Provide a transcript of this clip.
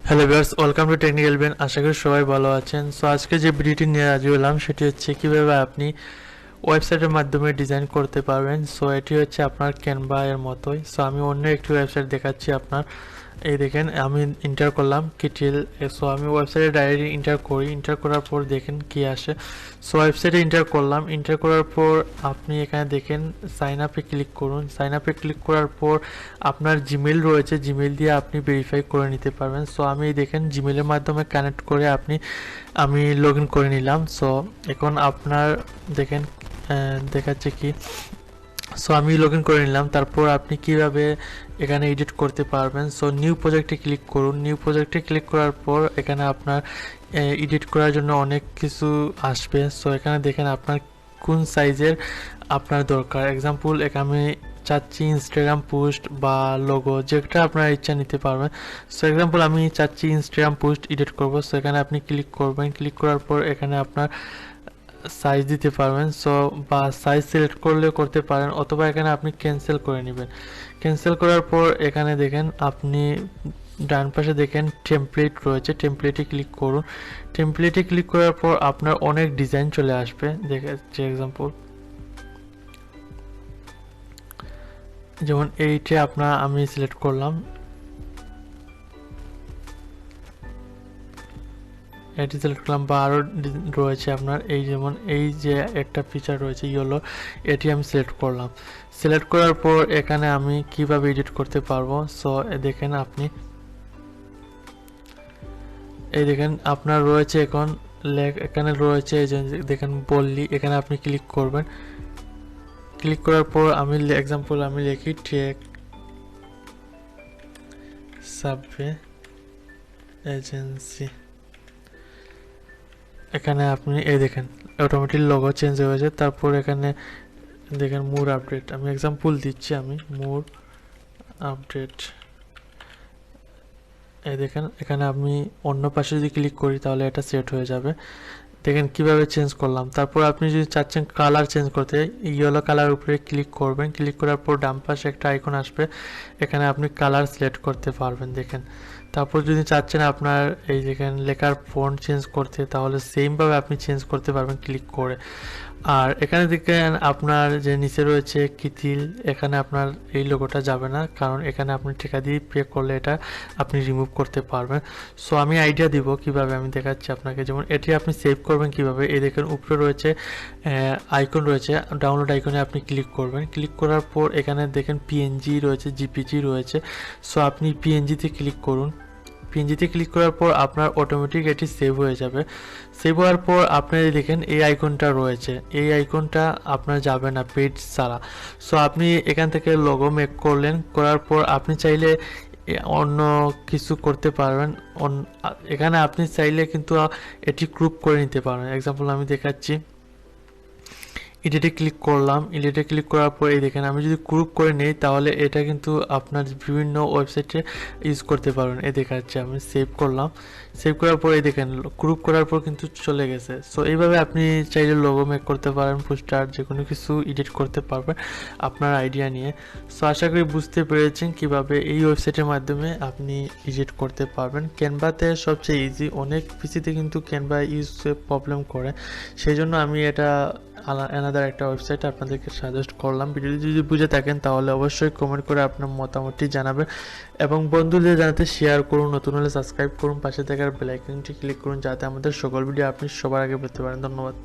Hello viewers, welcome to technical brain. আশা করি সবাই ভালো আছেন। সো আজকে যে ভিডিওটি নিয়ে হাজির হলাম সেটি হচ্ছে কিভাবে আপনি ওয়েবসাইটের মাধ্যমে ডিজাইন করতে পারবেন। সো এটি হচ্ছে আপনার ক্যানভা এর মতোই। সো আমি অন্য একটি ওয়েবসাইট দেখাচ্ছি আপনার। এই দেখেন আমি এন্টার করলাম কিটিল। সো আমি ওয়েবসাইটে ডাইরেক্টলি এন্টার করি, এন্টার করার পর দেখেন কি আসে। সো ওয়েবসাইটে এন্টার করলাম, এন্টার করার পর আপনি এখানে দেখেন সাইন আপে ক্লিক করুন। সাইন আপে ক্লিক করার পর আপনার জিমেল রয়েছে, জিমেল দিয়ে আপনি ভেরিফাই করে নিতে পারবেন। সো আমি দেখেন জিমেলের মাধ্যমে কানেক্ট করে আমি লগ ইন করে নিলাম। সো এখন আপনার দেখেন দেখাচ্ছে কি। সো আমি লগ ইন করে নিলাম। তারপর আপনি কিভাবে এখানে এডিট করতে পারবেন। সো নিউ প্রজেক্টে ক্লিক করুন। নিউ প্রজেক্টে ক্লিক করার পর এখানে আপনার এডিট করার জন্য অনেক কিছু আসবে। সো এখানে দেখেন আপনার কোন সাইজের আপনার দরকার। এক্সাম্পল এখানে আমি চাচ্ছি ইনস্টাগ্রাম পোস্ট বা লোগো, যেটা আপনার ইচ্ছা নিতে পারবেন। সো এক্সাম্পল আমি চাচ্ছি ইনস্টাগ্রাম পোস্ট এডিট করব। সো এখানে আপনি ক্লিক করবেন। ক্লিক করার পর এখানে আপনার সাইজ দিতে পারবেন। সো বা সাইজ সিলেক্ট করলেও করতে পারেন, অথবা এখানে আপনি ক্যান্সেল করে নেবেন। ক্যান্সেল করার পর এখানে দেখেন আপনি ডান পাশে দেখেন টেমপ্লেট রয়েছে, টেমপ্লেটে ক্লিক করুন। টেমপ্লেটে ক্লিক করার পর আপনার অনেক ডিজাইন চলে আসবে। দেখাচ্ছি এক্সাম্পল, যেমন এইটা আমি সিলেক্ট করলাম, এটি সিলেক্ট করলাম, বা আরও রয়েছে আপনার এই যেমন এই যে একটা ফিচার রয়েছে ইয়েলো, এটি আমি সিলেক্ট করলাম। সিলেক্ট করার পর এখানে আমি কিভাবে এডিট করতে পারবো। সো দেখেন আপনি এই দেখেন আপনার রয়েছে এখন এখানে রয়েছে এই যে দেখেন বললি, এখানে আপনি ক্লিক করবেন। ক্লিক করার পর আমি এক্সাম্পল আমি লিখি টেক সাবওয়ে এজেন্সি। এখানে আপনি এই দেখেন অটোমেটিক লোগো চেঞ্জ হয়েছে। তারপর এখানে দেখেন মোর আপডেট, আমি এক্সাম্পল দিচ্ছি, আমি মোর আপডেট। এই দেখেন এখানে আমি অন্য পাশে যদি ক্লিক করি তাহলে এটা সেট হয়ে যাবে। দেখেন কিভাবে চেঞ্জ করলাম। তারপর আপনি যদি চাচ্ছেন কালার চেঞ্জ করতে, ইয়েলো কালার উপরে ক্লিক করবেন। ক্লিক করার পর ডান পাশে একটা আইকন আসবে, এখানে আপনি কালার সিলেক্ট করতে পারবেন। দেখেন তারপর যদি চাচ্ছেন আপনার এই দেখেন লেখার ফন্ট চেঞ্জ করতে, তাহলে সেমভাবে আপনি চেঞ্জ করতে পারবেন ক্লিক করে। আর এখানে দেখেন আপনার যে নিচে রয়েছে কিতিল, এখানে আপনার এই লোগোটা যাবে না, কারণ এখানে আপনি টাকা দিয়ে পে করলে এটা আপনি রিমুভ করতে পারবেন। সো আমি আইডিয়া দিব কিভাবে, আমি দেখাচ্ছি আপনাকে। যেমন এটি আপনি সেভ করবেন কিভাবে, এই দেখেন উপরে রয়েছে আইকন রয়েছে, ডাউনলোড আইকনে আপনি ক্লিক করবেন। ক্লিক করার পর এখানে দেখেন পিএনজি রয়েছে, জিপিজি রয়েছে। সো আপনি পিএনজিতে ক্লিক করুন। পিএনজিতে ক্লিক করার পর আপনার অটোমেটিক এটি সেভ হয়ে যাবে। সেভ হওয়ার পর আপনি দেখেন এই আইকনটা রয়েছে, এই আইকনটা আপনার যাবে না পেজ ছাড়া। সো আপনি এখান থেকে লোগো মেক করলেন, করার পর আপনি চাইলে অন্য কিছু করতে পারবেন। এখানে আপনি চাইলে কিন্তু এটি গ্রুপ করে নিতে পারবেন। এক্সাম্পল আমি দেখাচ্ছি, এডিটে ক্লিক করলাম। এডিটে ক্লিক করার পর এই দেখেন আমি যদি গ্রুপ করে নিই তাহলে এটা কিন্তু আপনার বিভিন্ন ওয়েবসাইটে ইউজ করতে পারবেন। এই দেখাচ্ছে, আমি সেভ করলাম। সেভ করার পর এই দেখেন গ্রুপ করার পর কিন্তু চলে গেছে। সো এইভাবে আপনি চাইলে লোগো মেক করতে পারেন, পোস্টার যে কোনো কিছু এডিট করতে পারবেন আপনার আইডিয়া নিয়ে। সো আশা করি বুঝতে পেরেছেন কিভাবে এই ওয়েবসাইটের মাধ্যমে আপনি এডিট করতে পারবেন। ক্যানভাতে সবচেয়ে ইজি, অনেক পিসিতে কিন্তু ক্যানভা ইউজে প্রবলেম করে, সেই জন্য আমি এটা আলাদা একটা ওয়েবসাইট আপনাদেরকে সাজেস্ট করলাম। ভিডিওটি যদি বুঝে থাকেন তাহলে অবশ্যই কমেন্ট করে আপনার মতামতটি জানাবেন এবং বন্ধুদের জানাতে শেয়ার করুন। নতুন হলে সাবস্ক্রাইব করুন, পাশে থাকার বেল আইকনটি ক্লিক করুন যাতে আমাদের সকল ভিডিও আপনি সবার আগে পেতে পারেন। ধন্যবাদ।